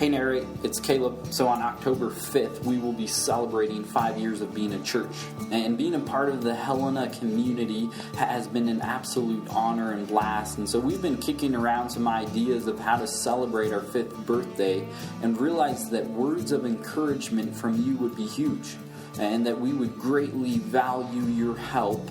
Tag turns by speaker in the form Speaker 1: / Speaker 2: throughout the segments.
Speaker 1: Hey Narrate, it's Caleb. So on October 5th, we will be celebrating 5 years of being a church. And being a part of the Helena community has been an absolute honor and blast. And so we've been kicking around some ideas of how to celebrate our 5th birthday and realized that words of encouragement from you would be huge. And that we would greatly value your help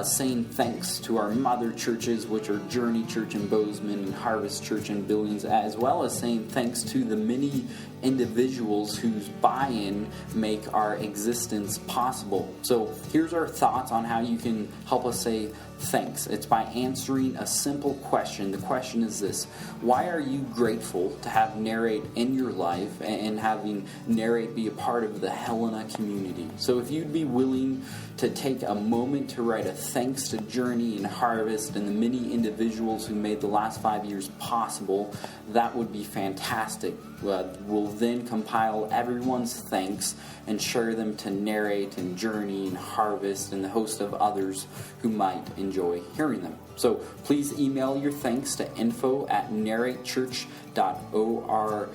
Speaker 1: saying thanks to our mother churches, which are Journey Church in Bozeman and Harvest Church in Billings, as well as saying thanks to the many individuals whose buy-in make our existence possible. So here's our thoughts on how you can help us say thanks. It's by answering a simple question. The question is this: why are you grateful to have Narrate in your life and having Narrate be a part of the Helena community? So if you'd be willing to take a moment to write a thanks to Journey and Harvest and the many individuals who made the last 5 years possible, that would be fantastic. We'll then compile everyone's thanks and share them to Narrate and Journey and Harvest and the host of others who might enjoy hearing them. So please email your thanks to info@narratechurch.org,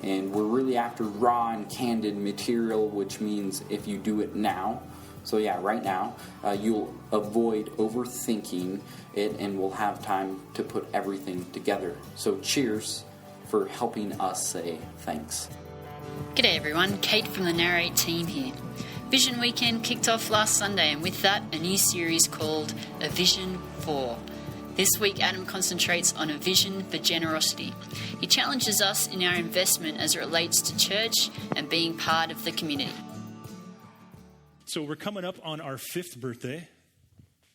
Speaker 1: and we're really after raw and candid material, which means if you do it now, so yeah, right now, you'll avoid overthinking it and we'll have time to put everything together. So cheers for helping us say thanks.
Speaker 2: G'day everyone, Kate from the Narrate team here. Vision Weekend kicked off last Sunday, and with that, a new series called A Vision For. This week, Adam concentrates on a vision for generosity. He challenges us in our investment as it relates to church and being part of the community.
Speaker 3: So we're coming up on our 5th birthday.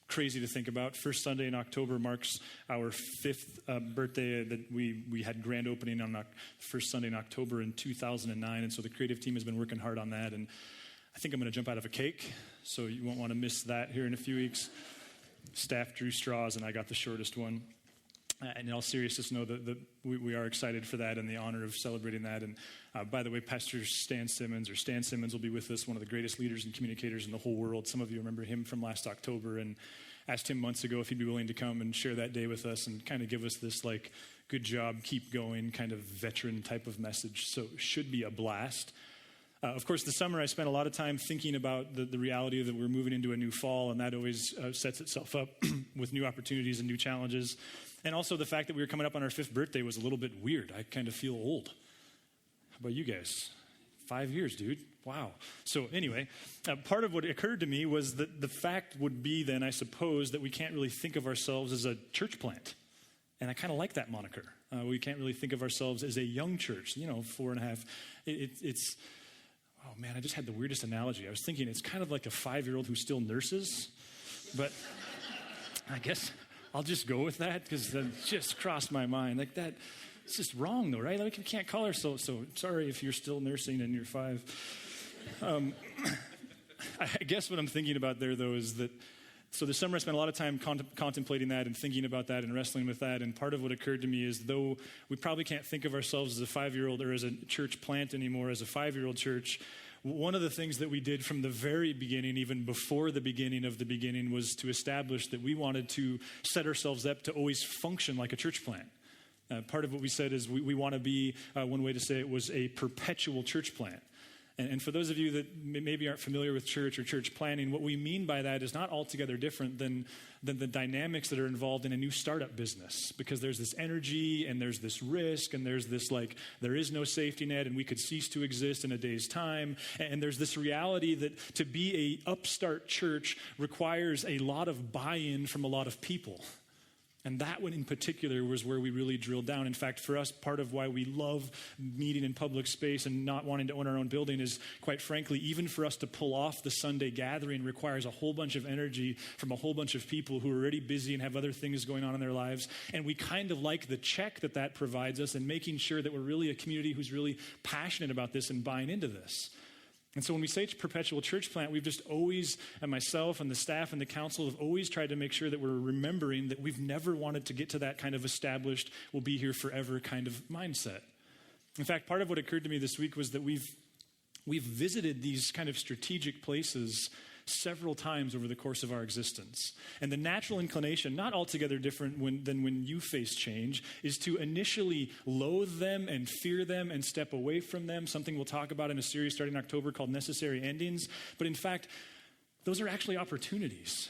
Speaker 3: Crazy to think about. First Sunday in October marks our 5th birthday that we had grand opening on the first Sunday in October in 2009. And so the creative team has been working hard on that. And I think I'm going to jump out of a cake, so you won't want to miss that here in a few weeks. Staff drew straws, and I got the shortest one. And in all seriousness, know that we are excited for that and the honor of celebrating that. And by the way, Pastor Stan Simmons will be with us, one of the greatest leaders and communicators in the whole world. Some of you remember him from last October, and asked him months ago if he'd be willing to come and share that day with us and kind of give us this like, good job, keep going, kind of veteran type of message. So it should be a blast. Of course, this summer I spent a lot of time thinking about the reality that we're moving into a new fall, and that always sets itself up with new opportunities and new challenges. And also the fact that we were coming up on our 5th birthday was a little bit weird. I kind of feel old. How about you guys? 5 years, dude. Wow. So anyway, part of what occurred to me was that the fact would be then, I suppose, that we can't really think of ourselves as a church plant. And I kind of like that moniker. We can't really think of ourselves as a young church, 4.5. It's oh man, I just had the weirdest analogy. I was thinking it's kind of like a 5-year-old who still nurses, but I guess I'll just go with that because that just crossed my mind. Like that, it's just wrong though, right? Like we can't call ourselves, so sorry if you're still nursing and you're 5. I guess what I'm thinking about there though is that, so this summer I spent a lot of time contemplating that and thinking about that and wrestling with that, and part of what occurred to me is though we probably can't think of ourselves as a 5-year-old or as a church plant anymore, as a 5-year-old church, one of the things that we did from the very beginning, even before the beginning of the beginning, was to establish that we wanted to set ourselves up to always function like a church plant. Part of what we said is we want to be, one way to say it was a perpetual church plant. And for those of you that maybe aren't familiar with church or church planning, what we mean by that is not altogether different than the dynamics that are involved in a new startup business. Because there's this energy and there's this risk and there's this there is no safety net and we could cease to exist in a day's time. And there's this reality that to be a upstart church requires a lot of buy-in from a lot of people. And that one in particular was where we really drilled down. In fact, for us, part of why we love meeting in public space and not wanting to own our own building is, quite frankly, even for us to pull off the Sunday gathering requires a whole bunch of energy from a whole bunch of people who are already busy and have other things going on in their lives. And we kind of like the check that provides us and making sure that we're really a community who's really passionate about this and buying into this. And so when we say it's perpetual church plant, we've just always, and myself and the staff and the council have always tried to make sure that we're remembering that we've never wanted to get to that kind of established, we'll be here forever kind of mindset. In fact, part of what occurred to me this week was that we've visited these kind of strategic places several times over the course of our existence. And the natural inclination, not altogether different than when you face change, is to initially loathe them and fear them and step away from them, something we'll talk about in a series starting in October called Necessary Endings. But in fact, those are actually opportunities.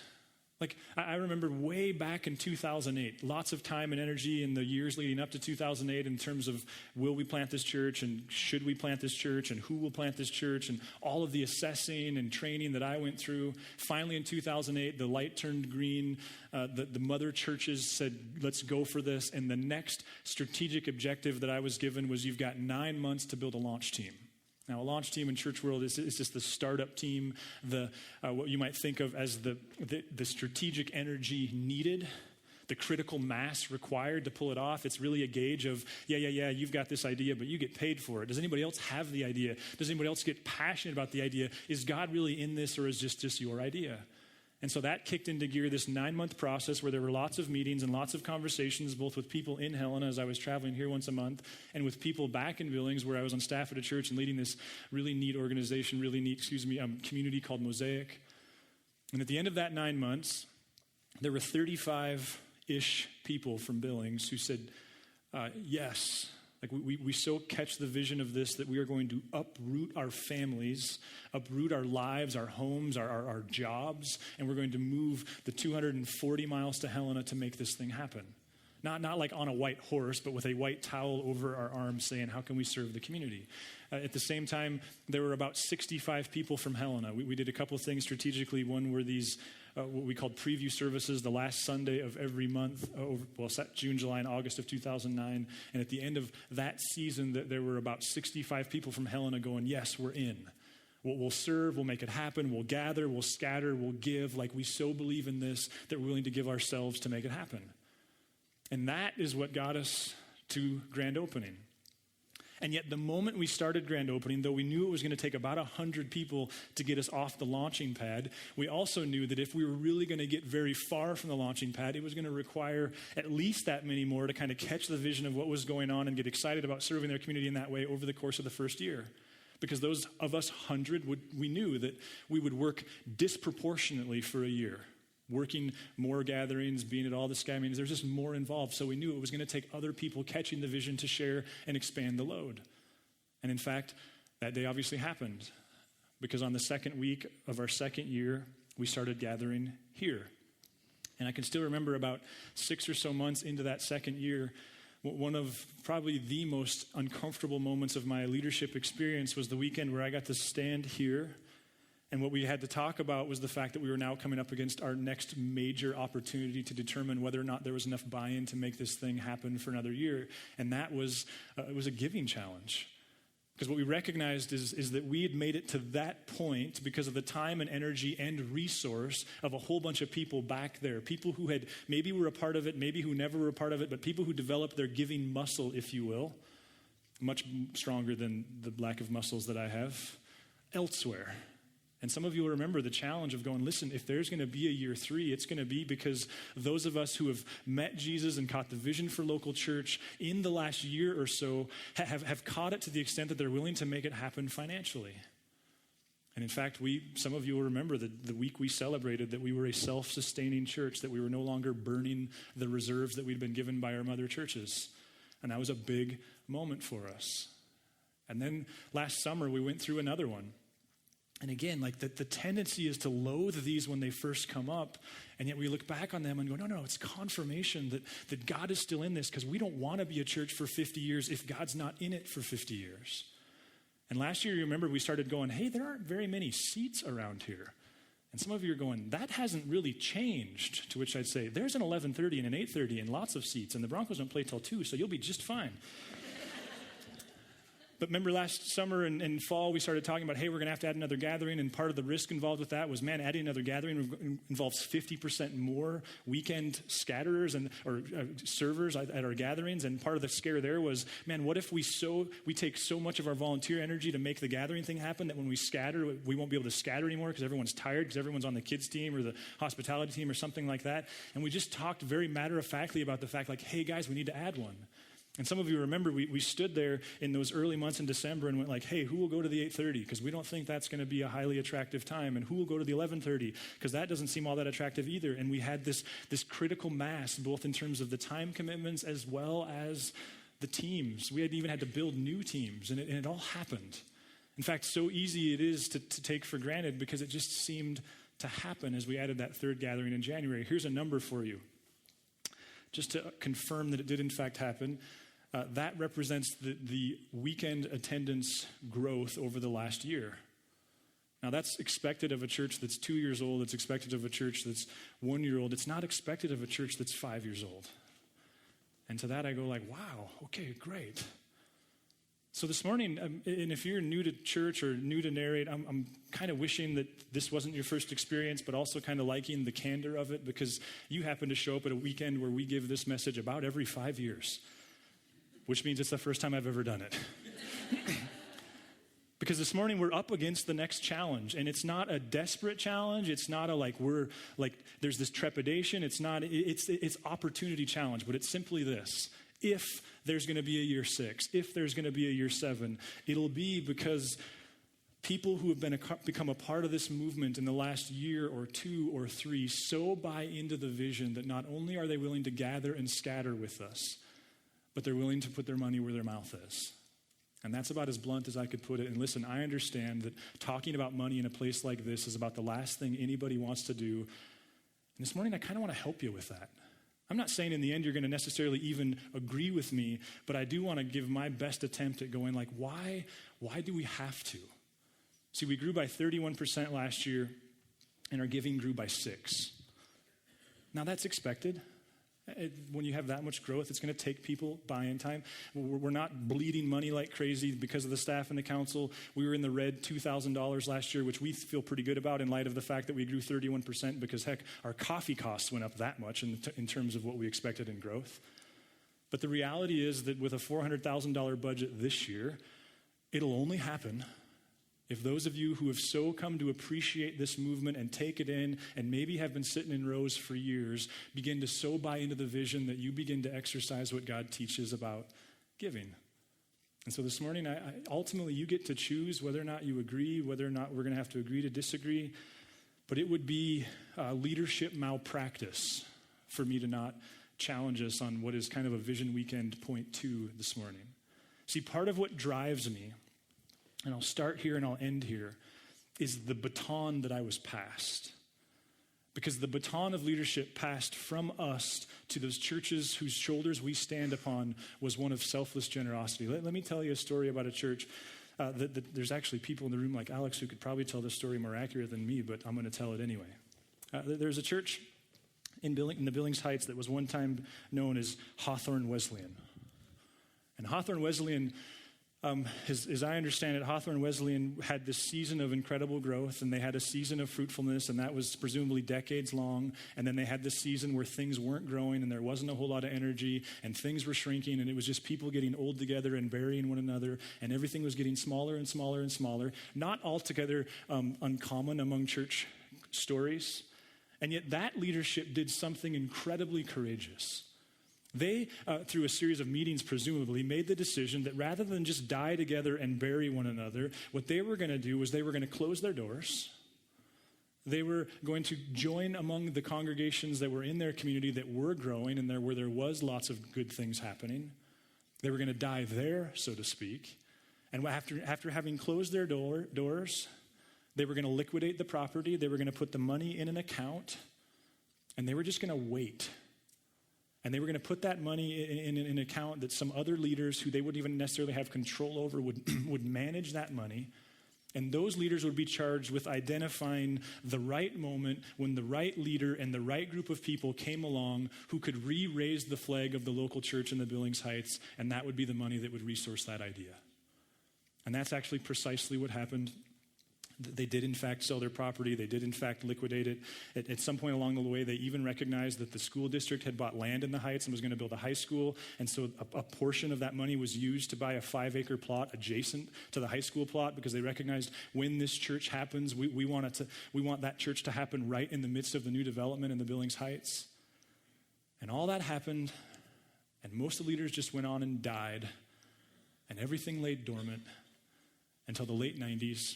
Speaker 3: Like, I remember way back in 2008, lots of time and energy in the years leading up to 2008 in terms of will we plant this church and should we plant this church and who will plant this church and all of the assessing and training that I went through. Finally, in 2008, the light turned green. The mother churches said, let's go for this. And the next strategic objective that I was given was you've got 9 months to build a launch team. Now, a launch team in church world is just the startup team, what you might think of as the strategic energy needed, the critical mass required to pull it off. It's really a gauge of, yeah, you've got this idea, but you get paid for it. Does anybody else have the idea? Does anybody else get passionate about the idea? Is God really in this, or is this just your idea? And so that kicked into gear this 9-month process where there were lots of meetings and lots of conversations, both with people in Helena as I was traveling here once a month, and with people back in Billings where I was on staff at a church and leading this really neat organization, community called Mosaic. And at the end of that 9 months, there were 35-ish people from Billings who said, yes. Like we so catch the vision of this that we are going to uproot our families, uproot our lives, our homes, our jobs, and we're going to move the 240 miles to Helena to make this thing happen. Not like on a white horse, but with a white towel over our arms saying, how can we serve the community? At the same time, there were about 65 people from Helena. We did a couple of things strategically. One were these, what we called preview services, the last Sunday of every month, June, July, and August of 2009. And at the end of that season, there were about 65 people from Helena going, yes, we're in. We'll serve, we'll make it happen, we'll gather, we'll scatter, we'll give. Like we so believe in this that we're willing to give ourselves to make it happen. And that is what got us to grand opening. And yet the moment we started grand opening, though we knew it was going to take about 100 people to get us off the launching pad, we also knew that if we were really going to get very far from the launching pad, it was going to require at least that many more to kind of catch the vision of what was going on and get excited about serving their community in that way over the course of the first year. Because those of us 100, we knew that we would work disproportionately for a year. Working more gatherings, being at all the Sky meetings, there's just more involved. So we knew it was going to take other people catching the vision to share and expand the load. And in fact, that day obviously happened. Because on the second week of our second year, we started gathering here. And I can still remember about 6 or so months into that second year, one of probably the most uncomfortable moments of my leadership experience was the weekend where I got to stand here. And what we had to talk about was the fact that we were now coming up against our next major opportunity to determine whether or not there was enough buy-in to make this thing happen for another year. And that was, it was a giving challenge. Because what we recognized is that we had made it to that point because of the time and energy and resource of a whole bunch of people back there. People who had maybe were a part of it, maybe who never were a part of it, but people who developed their giving muscle, if you will, much stronger than the lack of muscles that I have, elsewhere. And some of you will remember the challenge of going, listen, if there's going to be a year 3, it's going to be because those of us who have met Jesus and caught the vision for local church in the last year or so have caught it to the extent that they're willing to make it happen financially. And in fact, some of you will remember the week we celebrated that we were a self-sustaining church, that we were no longer burning the reserves that we'd been given by our mother churches. And that was a big moment for us. And then last summer, we went through another one. And again, like the tendency is to loathe these when they first come up, and yet we look back on them and go, no, it's confirmation that God is still in this, because we don't want to be a church for 50 years if God's not in it for 50 years. And last year, you remember, we started going, hey, there aren't very many seats around here. And some of you are going, that hasn't really changed, to which I'd say, there's an 11:30 and an 8:30 and lots of seats, and the Broncos don't play till 2, so you'll be just fine. But remember last summer and fall, we started talking about, hey, we're going to have to add another gathering. And part of the risk involved with that was, man, adding another gathering involves 50% more weekend scatterers or servers at our gatherings. And part of the scare there was, man, what if we take so much of our volunteer energy to make the gathering thing happen that when we scatter, we won't be able to scatter anymore because everyone's tired, because everyone's on the kids team or the hospitality team or something like that. And we just talked very matter-of-factly about the fact, like, hey, guys, we need to add one. And some of you remember we stood there in those early months in December and went like, hey, who will go to the 8:30? Because we don't think that's going to be a highly attractive time. And who will go to the 11:30? Because that doesn't seem all that attractive either. And we had this critical mass, both in terms of the time commitments as well as the teams. We had even had to build new teams, and it all happened. In fact, so easy it is to take for granted because it just seemed to happen as we added that third gathering in January. Here's a number for you, just to confirm that it did in fact happen. That represents the weekend attendance growth over the last year. Now, that's expected of a church that's 2 years old. It's expected of a church that's 1 year old. It's not expected of a church that's 5 years old. And to that, I go like, wow, okay, great. So this morning, and if you're new to church or new to Narrate, I'm kind of wishing that this wasn't your first experience, but also kind of liking the candor of it because you happen to show up at a weekend where we give this message about every 5 years. Which means it's the first time I've ever done it. Because this morning we're up against the next challenge, and it's not a desperate challenge. It's not there's this trepidation. It's opportunity challenge, but it's simply this. If there's going to be a year 6, if there's going to be a year 7, it'll be because people who have become a part of this movement in the last year or 2 or 3 so buy into the vision that not only are they willing to gather and scatter with us, but they're willing to put their money where their mouth is. And that's about as blunt as I could put it. And listen, I understand that talking about money in a place like this is about the last thing anybody wants to do. And this morning, I kind of want to help you with that. I'm not saying in the end you're going to necessarily even agree with me, but I do want to give my best attempt at going like, why do we have to? See, we grew by 31% last year, and our giving grew by 6%. Now, that's expected. When you have that much growth, it's going to take people buy-in time. We're not bleeding money like crazy because of the staff and the council. We were in the red $2,000 last year, which we feel pretty good about in light of the fact that we grew 31% because, heck, our coffee costs went up that much in terms of what we expected in growth. But the reality is that with a $400,000 budget this year, it'll only happen if those of you who have so come to appreciate this movement and take it in and maybe have been sitting in rows for years, begin to so buy into the vision that you begin to exercise what God teaches about giving. And so this morning, ultimately, you get to choose whether or not you agree, whether or not we're going to have to agree to disagree. But it would be leadership malpractice for me to not challenge us on what is kind of a Vision Weekend point 2 this morning. See, part of what drives me, and I'll start here and I'll end here, is the baton that I was passed. Because the baton of leadership passed from us to those churches whose shoulders we stand upon was one of selfless generosity. Let me tell you a story about a church. There's actually people in the room like Alex who could probably tell this story more accurate than me, but I'm going to tell it anyway. There's a church in the Billings Heights that was one time known as Hawthorne Wesleyan. And Hawthorne Wesleyan, as I understand it, Hawthorne Wesleyan had this season of incredible growth, and they had a season of fruitfulness, and that was presumably decades long. And then they had this season where things weren't growing, and there wasn't a whole lot of energy, and things were shrinking, and it was just people getting old together and burying one another, and everything was getting smaller and smaller and smaller. Not altogether uncommon among church stories. And yet that leadership did something incredibly courageous. They, through a series of meetings presumably, made the decision that rather than just die together and bury one another, what they were going to do was they were going to close their doors. They were going to join among the congregations that were in their community that were growing and where there was lots of good things happening. They were going to die there, so to speak. And after having closed their doors, they were going to liquidate the property. They were going to put the money in an account, and they were just going to wait. And they were going to put that money in an account that some other leaders who they wouldn't even necessarily have control over would manage that money. And those leaders would be charged with identifying the right moment when the right leader and the right group of people came along who could re-raise the flag of the local church in the Billings Heights, and that would be the money that would resource that idea. And that's actually precisely what happened. They did, in fact, sell their property. They did, in fact, liquidate it. At some point along the way, they even recognized that the school district had bought land in the Heights and was going to build a high school. And so a portion of that money was used to buy a 5-acre plot adjacent to the high school plot because they recognized when this church happens, we want that church to happen right in the midst of the new development in the Billings Heights. And all that happened And most of the leaders just went on and died, and everything lay dormant until the late 90s,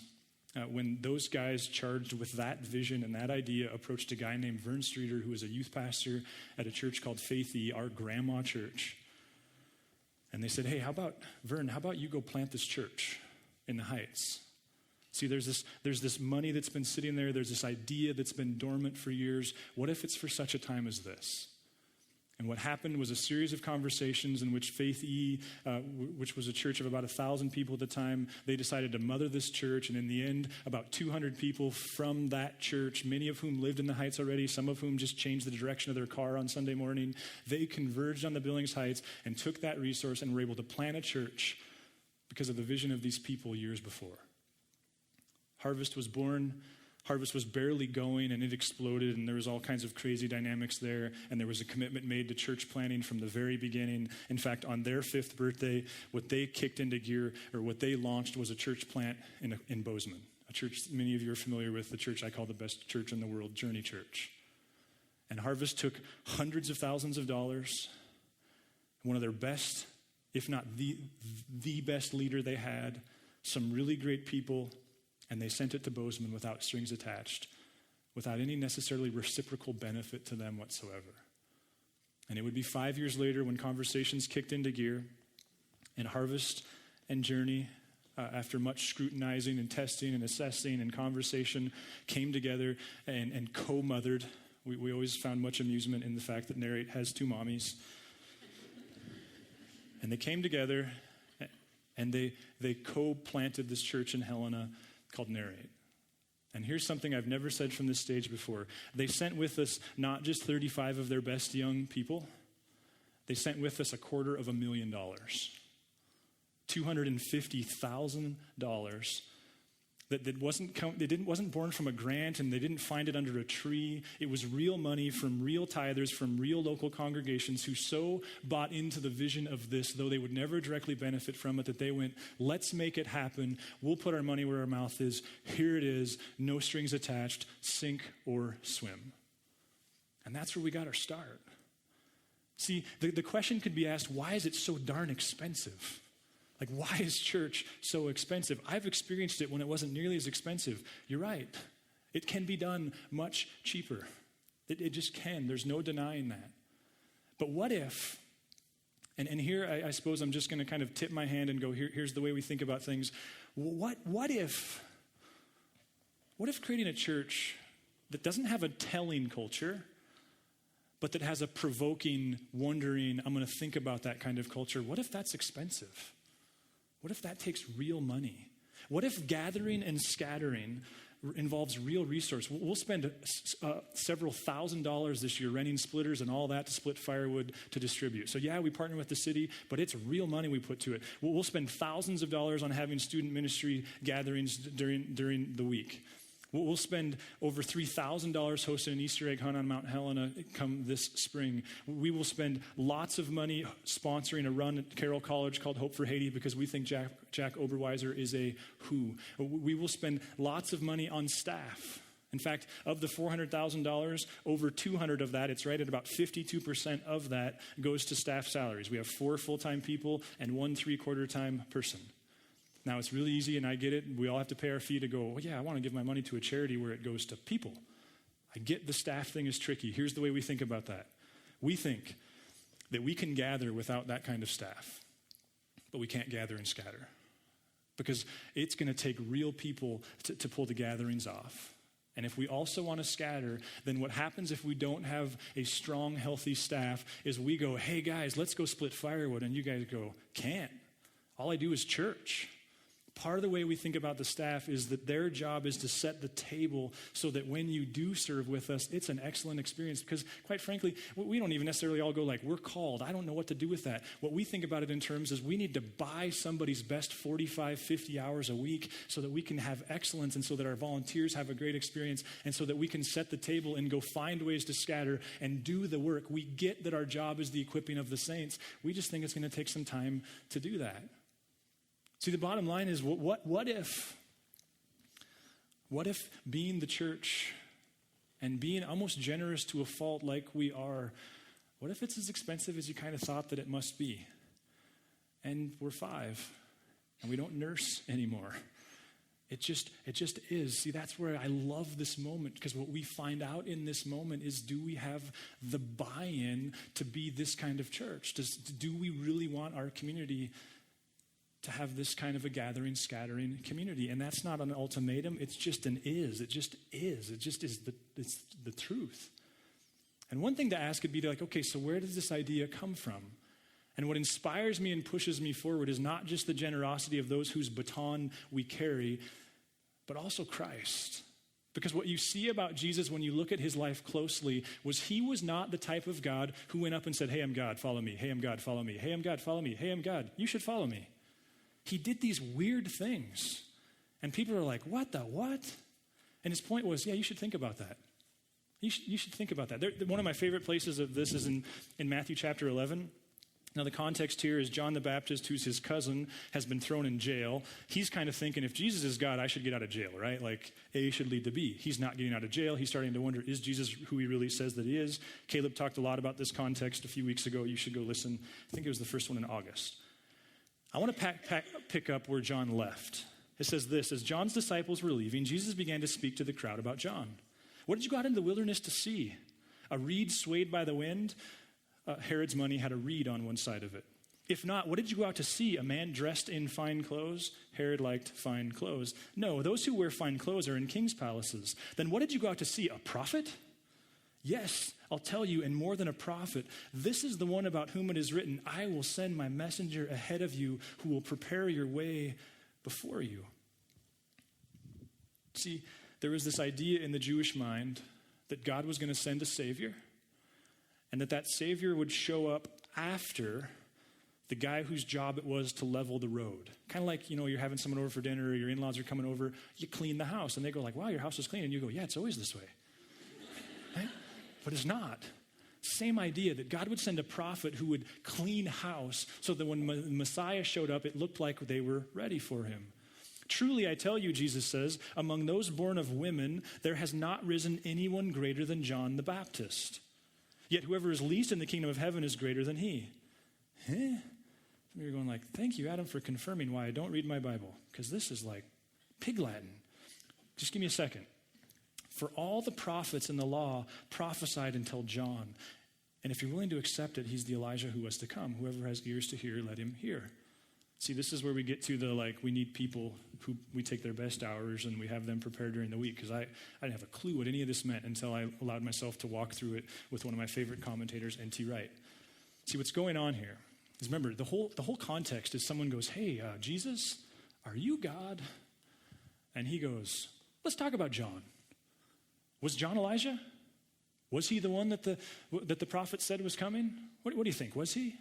Speaker 3: when those guys charged with that vision and that idea approached a guy named Vern Streeter, who was a youth pastor at a church called Faith E, our grandma church. And they said, hey, Vern, how about you go plant this church in the Heights? See, there's this money that's been sitting there. There's this idea that's been dormant for years. What if it's for such a time as this? And what happened was a series of conversations in which Faith E, which was a church of about 1,000 people at the time, they decided to mother this church. And in the end, about 200 people from that church, many of whom lived in the Heights already, some of whom just changed the direction of their car on Sunday morning, they converged on the Billings Heights and took that resource and were able to plant a church because of the vision of these people years before. Harvest was born. Harvest was barely going, and it exploded, and there was all kinds of crazy dynamics there, and there was a commitment made to church planting from the very beginning. In fact, on their 5th birthday, what they kicked into gear, or what they launched, was a church plant in Bozeman, a church many of you are familiar with, the church I call the best church in the world, Journey Church. And Harvest took hundreds of thousands of dollars, one of their best, if not the best leader they had, some really great people, and they sent it to Bozeman without strings attached, without any necessarily reciprocal benefit to them whatsoever. And it would be 5 years later when conversations kicked into gear, and Harvest and Journey, after much scrutinizing and testing and assessing and conversation, came together and co-mothered. We always found much amusement in the fact that Narrate has 2 mommies. And they came together, and they co-planted this church in Helena called Narrate. And here's something I've never said from this stage before. They sent with us not just 35 of their best young people. They sent with us $250,000. $250,000 that wasn't born from a grant, and they didn't find it under a tree. It was real money from real tithers, from real local congregations who so bought into the vision of this, though they would never directly benefit from it, that they went, let's make it happen. We'll put our money where our mouth is. Here it is. No strings attached. Sink or swim. And that's where we got our start. See, the question could be asked, why is it so darn expensive? Like, why is church so expensive? I've experienced it when it wasn't nearly as expensive. You're right. It can be done much cheaper. It just can. There's no denying that. But what if, and here I suppose I'm just going to kind of tip my hand and go, here's the way we think about things. What if creating a church that doesn't have a telling culture, but that has a provoking, wondering, I'm going to think about that kind of culture, what if that's expensive? What if that takes real money? What if gathering and scattering involves real resource? We'll spend several $1,000s this year renting splitters and all that to split firewood to distribute. So yeah, we partner with the city, but it's real money we put to it. We'll spend thousands of dollars on having student ministry gatherings during the week. We'll spend over $3,000 hosting an Easter egg hunt on Mount Helena come this spring. We will spend lots of money sponsoring a run at Carroll College called Hope for Haiti because we think Jack Oberweiser is a who. We will spend lots of money on staff. In fact, of the $400,000, over $200,000 of that, it's right at about 52% of that goes to staff salaries. We have 4 full-time people and 1 3/4-time person. Now, it's really easy, and I get it. We all have to pay our fee to go, well, yeah, I want to give my money to a charity where it goes to people. I get the staff thing is tricky. Here's the way we think about that. We think that we can gather without that kind of staff, but we can't gather and scatter because it's going to take real people to pull the gatherings off. And if we also want to scatter, then what happens if we don't have a strong, healthy staff is we go, hey, guys, let's go split firewood. And you guys go, can't. All I do is church. Part of the way we think about the staff is that their job is to set the table so that when you do serve with us, it's an excellent experience. Because quite frankly, we don't even necessarily all go like, we're called. I don't know what to do with that. What we think about it in terms is we need to buy somebody's best 45, 50 hours a week so that we can have excellence and so that our volunteers have a great experience and so that we can set the table and go find ways to scatter and do the work. We get that our job is the equipping of the saints. We just think it's going to take some time to do that. See, the bottom line is, what if being the church and being almost generous to a fault like we are, what if it's as expensive as you kind of thought that it must be? And we're 5, and we don't nurse anymore. It just is. See, that's where I love this moment, because what we find out in this moment is, do we have the buy-in to be this kind of church? Do we really want our community to have this kind of a gathering, scattering community? And that's not an ultimatum. It's just an is. It just is. It just is it's the truth. And one thing to ask would be like, okay, so where does this idea come from? And what inspires me and pushes me forward is not just the generosity of those whose baton we carry, but also Christ. Because what you see about Jesus when you look at his life closely was he was not the type of God who went up and said, hey, I'm God, follow me. Hey, I'm God, follow me. Hey, I'm God, follow me. Hey, I'm God, you should follow me. He did these weird things. And people are like, what the what? And his point was, yeah, you should think about that. You should think about that. One of my favorite places of this is in Matthew chapter 11. Now, the context here is John the Baptist, who's his cousin, has been thrown in jail. He's kind of thinking, if Jesus is God, I should get out of jail, right? Like, A should lead to B. He's not getting out of jail. He's starting to wonder, is Jesus who he really says that he is? Caleb talked a lot about this context a few weeks ago. You should go listen. I think it was the first one in August. I want to pick up where John left. It says this, as John's disciples were leaving, Jesus began to speak to the crowd about John. What did you go out into the wilderness to see? A reed swayed by the wind? Herod's money had a reed on one side of it. If not, what did you go out to see? A man dressed in fine clothes? Herod liked fine clothes. No, those who wear fine clothes are in king's palaces. Then what did you go out to see? A prophet? Yes, I'll tell you, and more than a prophet. This is the one about whom it is written, I will send my messenger ahead of you who will prepare your way before you. See, there was this idea in the Jewish mind that God was going to send a Savior, and that Savior would show up after the guy whose job it was to level the road. Kind of like, you're having someone over for dinner, or your in-laws are coming over, you clean the house, and they go like, wow, your house is clean. And you go, yeah, it's always this way. Right? But it's not. Same idea that God would send a prophet who would clean house so that when the Messiah showed up, it looked like they were ready for him. Truly, I tell you, Jesus says, among those born of women, there has not risen anyone greater than John the Baptist. Yet whoever is least in the kingdom of heaven is greater than he. Some of you are going like, thank you, Adam, for confirming why I don't read my Bible, because this is like pig Latin. Just give me a second. For all the prophets in the law prophesied until John. And if you're willing to accept it, he's the Elijah who was to come. Whoever has ears to hear, let him hear. See, this is where we get to the, we need people who we take their best hours and we have them prepared during the week, because I didn't have a clue what any of this meant until I allowed myself to walk through it with one of my favorite commentators, N.T. Wright. See, what's going on here is, remember, the whole context is someone goes, hey, Jesus, are you God? And he goes, let's talk about John. Was John Elijah? Was he the one that the prophet said was coming? What do you think? Was he?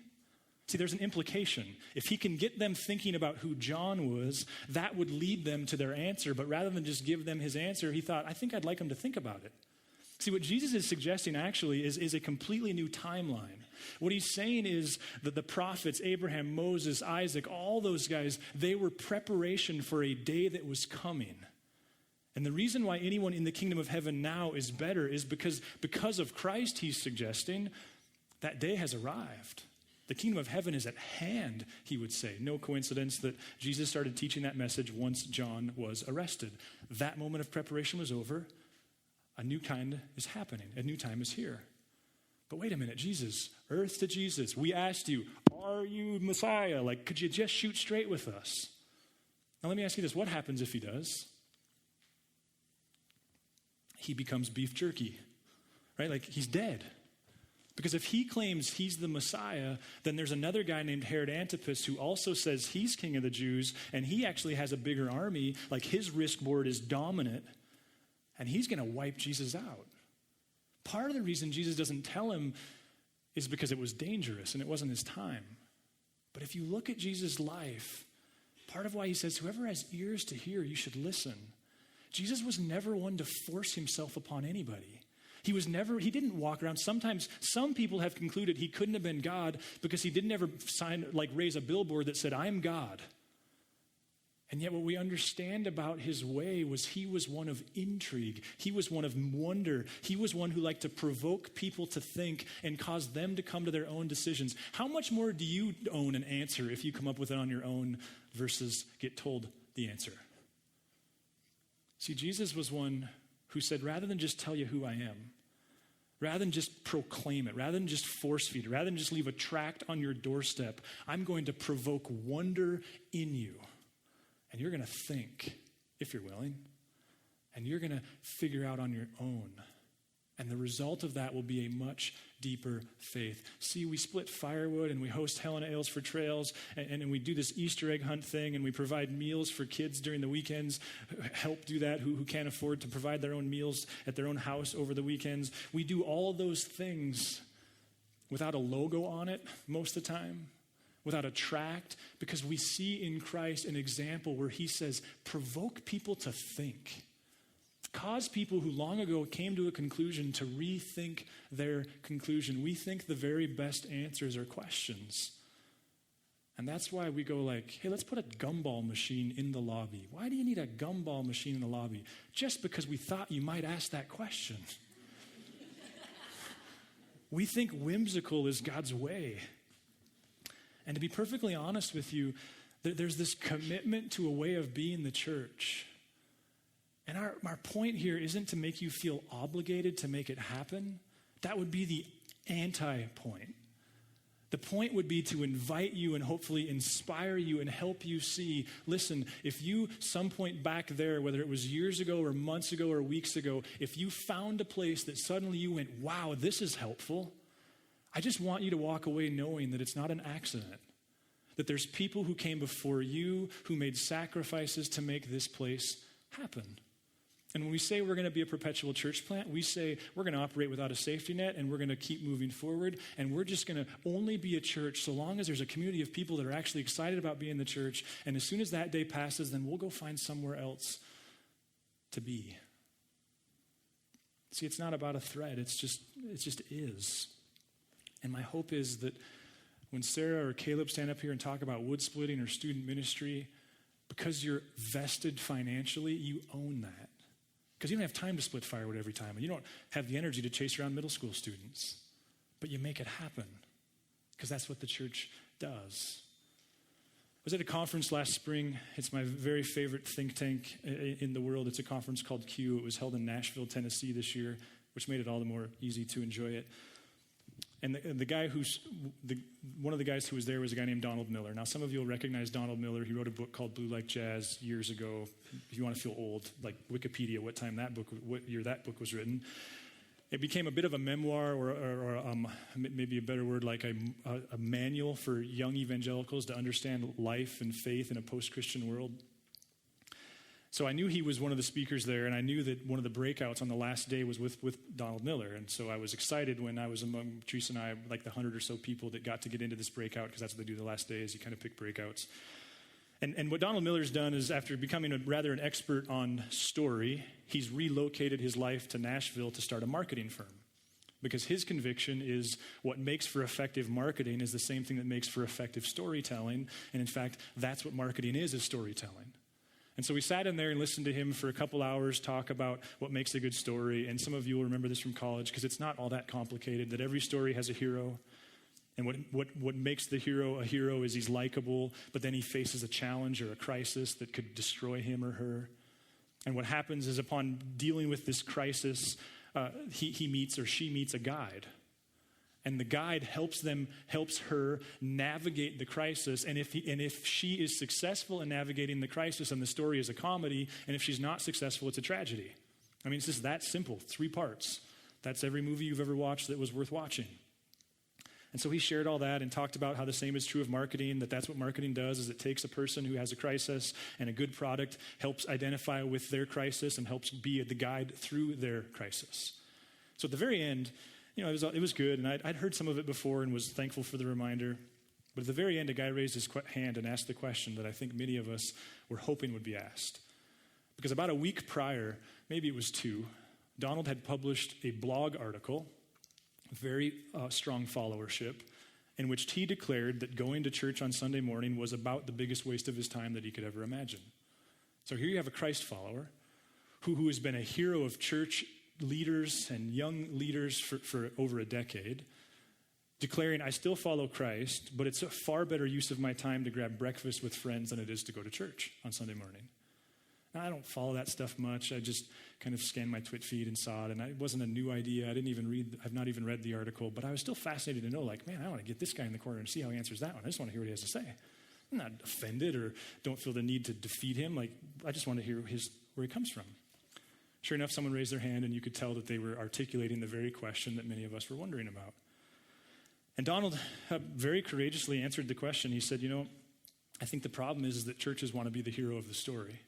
Speaker 3: See, there's an implication. If he can get them thinking about who John was, that would lead them to their answer. But rather than just give them his answer, he thought, I think I'd like them to think about it. See, what Jesus is suggesting actually is a completely new timeline. What he's saying is that the prophets, Abraham, Moses, Isaac, all those guys, they were preparation for a day that was coming. And the reason why anyone in the kingdom of heaven now is better is because of Christ, he's suggesting, that day has arrived. The kingdom of heaven is at hand, he would say. No coincidence that Jesus started teaching that message once John was arrested. That moment of preparation was over. A new kind is happening. A new time is here. But wait a minute, Jesus, earth to Jesus. We asked you, are you Messiah? Could you just shoot straight with us? Now let me ask you this. What happens if he does? He becomes beef jerky, right? He's dead. Because if he claims he's the Messiah, then there's another guy named Herod Antipas who also says he's king of the Jews, and he actually has a bigger army. His risk board is dominant, and he's going to wipe Jesus out. Part of the reason Jesus doesn't tell him is because it was dangerous and it wasn't his time. But if you look at Jesus' life, part of why he says, whoever has ears to hear, you should listen. Jesus was never one to force himself upon anybody. He didn't walk around. Sometimes some people have concluded he couldn't have been God because he didn't ever raise a billboard that said, I'm God. And yet what we understand about his way was he was one of intrigue. He was one of wonder. He was one who liked to provoke people to think and cause them to come to their own decisions. How much more do you own an answer if you come up with it on your own versus get told the answer? See, Jesus was one who said, rather than just tell you who I am, rather than just proclaim it, rather than just force feed it, rather than just leave a tract on your doorstep, I'm going to provoke wonder in you. And you're going to think, if you're willing, and you're going to figure out on your own. And the result of that will be a much deeper faith. See, we split firewood and we host Helena Ales for Trails, and we do this Easter egg hunt thing, and we provide meals for kids during the weekends, help do that, who can't afford to provide their own meals at their own house over the weekends. We do all those things without a logo on it most of the time, without a tract, because we see in Christ an example where he says, provoke people to think. Cause people who long ago came to a conclusion to rethink their conclusion. We think the very best answers are questions. And that's why we go like, hey, let's put a gumball machine in the lobby. Why do you need a gumball machine in the lobby? Just because we thought you might ask that question. We think whimsical is God's way. And to be perfectly honest with you, there's this commitment to a way of being the church. And our point here isn't to make you feel obligated to make it happen. That would be the anti-point. The point would be to invite you and hopefully inspire you and help you see, listen, if you, some point back there, whether it was years ago or months ago or weeks ago, if you found a place that suddenly you went, wow, this is helpful, I just want you to walk away knowing that it's not an accident, that there's people who came before you who made sacrifices to make this place happen. And when we say we're going to be a perpetual church plant, we say we're going to operate without a safety net and we're going to keep moving forward, and we're just going to only be a church so long as there's a community of people that are actually excited about being the church, and as soon as that day passes, then we'll go find somewhere else to be. See, it's not about a thread, it just is. And my hope is that when Sarah or Caleb stand up here and talk about wood splitting or student ministry, because you're vested financially, you own that. Because you don't have time to split firewood every time, and you don't have the energy to chase around middle school students. But you make it happen, because that's what the church does. I was at a conference last spring. It's my very favorite think tank in the world. It's a conference called Q. It was held in Nashville, Tennessee this year, which made it all the more easy to enjoy it. And the guy one of the guys who was there was a guy named Donald Miller. Now, some of you will recognize Donald Miller. He wrote a book called Blue Like Jazz years ago. If you want to feel old, like Wikipedia, what year that book was written. It became a bit of a memoir, or maybe a better word, like a manual for young evangelicals to understand life and faith in a post-Christian world. So I knew he was one of the speakers there, and I knew that one of the breakouts on the last day was with Donald Miller. And so I was excited when I was among Teresa and I, like the 100 or so people that got to get into this breakout, because that's what they do the last day, is you kind of pick breakouts. And what Donald Miller's done is, after becoming rather an expert on story, he's relocated his life to Nashville to start a marketing firm. Because his conviction is what makes for effective marketing is the same thing that makes for effective storytelling. And in fact, that's what marketing is storytelling. And so we sat in there and listened to him for a couple hours talk about what makes a good story. And some of you will remember this from college, because it's not all that complicated, that every story has a hero. And what makes the hero a hero is he's likable, but then he faces a challenge or a crisis that could destroy him or her. And what happens is, upon dealing with this crisis, he meets or she meets a guide. And the guide helps her navigate the crisis. And if she is successful in navigating the crisis, and the story is a comedy, and if she's not successful, it's a tragedy. I mean, it's just that simple, 3 parts. That's every movie you've ever watched that was worth watching. And so he shared all that and talked about how the same is true of marketing, that's what marketing does, is it takes a person who has a crisis, and a good product helps identify with their crisis and helps be the guide through their crisis. So at the very end, it was good, and I'd heard some of it before and was thankful for the reminder. But at the very end, a guy raised his hand and asked the question that I think many of us were hoping would be asked. Because about a week prior, maybe it was 2, Donald had published a blog article, very strong follower,ship, in which he declared that going to church on Sunday morning was about the biggest waste of his time that he could ever imagine. So here you have a Christ follower who has been a hero of church leaders and young leaders for over a decade, declaring, I still follow Christ, but it's a far better use of my time to grab breakfast with friends than it is to go to church on Sunday morning. Now, I don't follow that stuff much. I just kind of scanned my Twit feed and saw it, and it wasn't a new idea. I've not even read the article, but I was still fascinated to know, like, man, I want to get this guy in the corner and see how he answers that one. I just want to hear what he has to say. I'm not offended or don't feel the need to defeat him. Like, I just want to hear where he comes from. Sure enough, someone raised their hand, and you could tell that they were articulating the very question that many of us were wondering about. And Donald very courageously answered the question. He said, I think the problem is that churches want to be the hero of the story.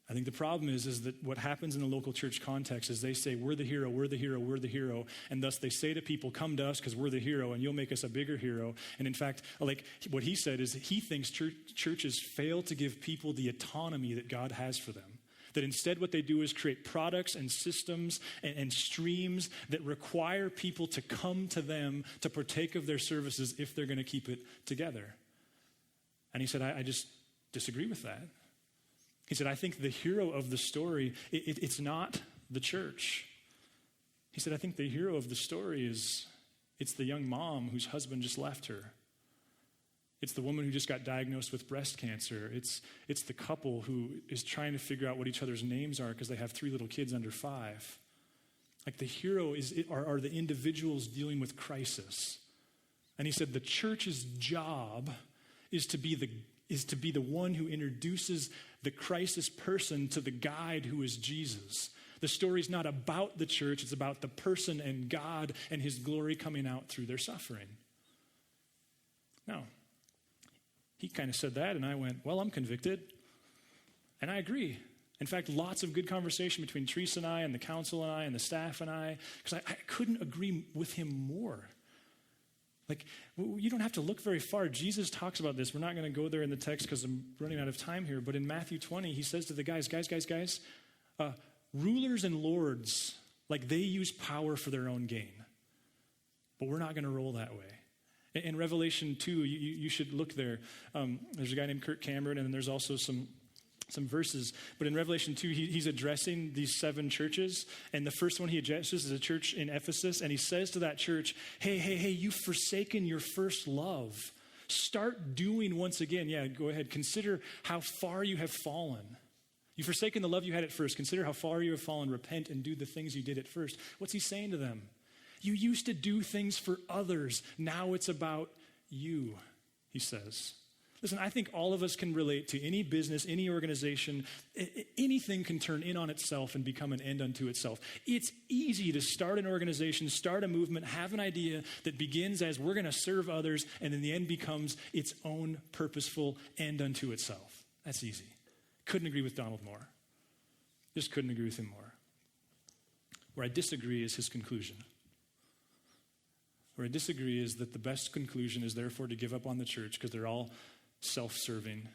Speaker 3: I think the problem is that what happens in the local church context is they say, we're the hero, we're the hero, we're the hero. And thus they say to people, come to us because we're the hero and you'll make us a bigger hero. And in fact, like what he said is he thinks churches fail to give people the autonomy that God has for them. That instead what they do is create products and systems and streams that require people to come to them to partake of their services if they're going to keep it together. And he said, I just disagree with that. He said, I think the hero of the story, it's not the church. He said, I think the hero of the story it's the young mom whose husband just left her. It's the woman who just got diagnosed with breast cancer. It's the couple who is trying to figure out what each other's names are because they have 3 little kids under 5. Like the hero are the individuals dealing with crisis. And he said the church's job is to be the one who introduces the crisis person to the guide who is Jesus. The story's not about the church, it's about the person and God and his glory coming out through their suffering. Now, he kind of said that, and I went, well, I'm convicted. And I agree. In fact, lots of good conversation between Teresa and I and the council and I and the staff and I, because I couldn't agree with him more. Like, you don't have to look very far. Jesus talks about this. We're not going to go there in the text because I'm running out of time here. But in Matthew 20, he says to the guys, rulers and lords, like they use power for their own gain. But we're not going to roll that way. In Revelation 2, you should look there. There's a guy named Kurt Cameron, and then there's also some verses. But in Revelation 2, he's addressing these 7 churches. And the first one he addresses is a church in Ephesus. And he says to that church, hey, you've forsaken your first love. Start doing once again. Yeah, go ahead. Consider how far you have fallen. You've forsaken the love you had at first. Consider how far you have fallen. Repent and do the things you did at first. What's he saying to them? You used to do things for others. Now it's about you, he says. Listen, I think all of us can relate to any business, any organization. Anything can turn in on itself and become an end unto itself. It's easy to start an organization, start a movement, have an idea that begins as we're going to serve others, and in the end becomes its own purposeful end unto itself. That's easy. Couldn't agree with Donald more. Just couldn't agree with him more. Where I disagree is his conclusion. Where I disagree is that the best conclusion is therefore to give up on the church because they're all self-serving.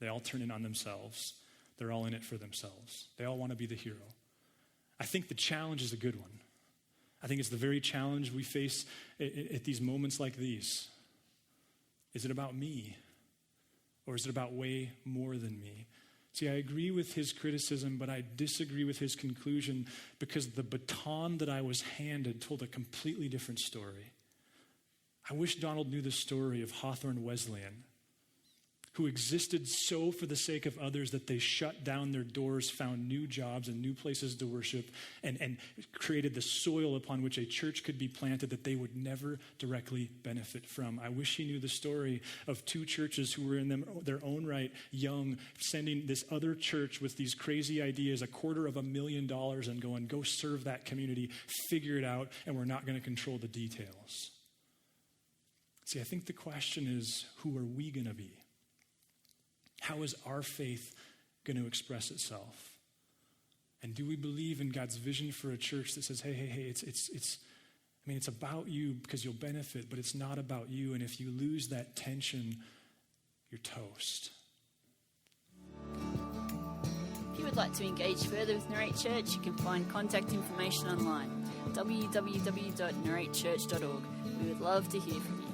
Speaker 3: They all turn in on themselves. They're all in it for themselves. They all want to be the hero. I think the challenge is a good one. I think it's the very challenge we face at these moments like these. Is it about me? Or is it about way more than me? See, I agree with his criticism, but I disagree with his conclusion because the baton that I was handed told a completely different story. I wish Donald knew the story of Hawthorne Wesleyan, who existed so for the sake of others that they shut down their doors, found new jobs and new places to worship, and created the soil upon which a church could be planted that they would never directly benefit from. I wish he knew the story of 2 churches who were in their own right, young, sending this other church with these crazy ideas, $250,000, and going, go serve that community, figure it out, and we're not going to control the details. See, I think the question is, who are we going to be? How is our faith going to express itself? And do we believe in God's vision for a church that says, hey, it's about you because you'll benefit, but it's not about you. And if you lose that tension, you're toast.
Speaker 2: If you would like to engage further with Narrate Church, you can find contact information online, www.narratechurch.org. We would love to hear from you.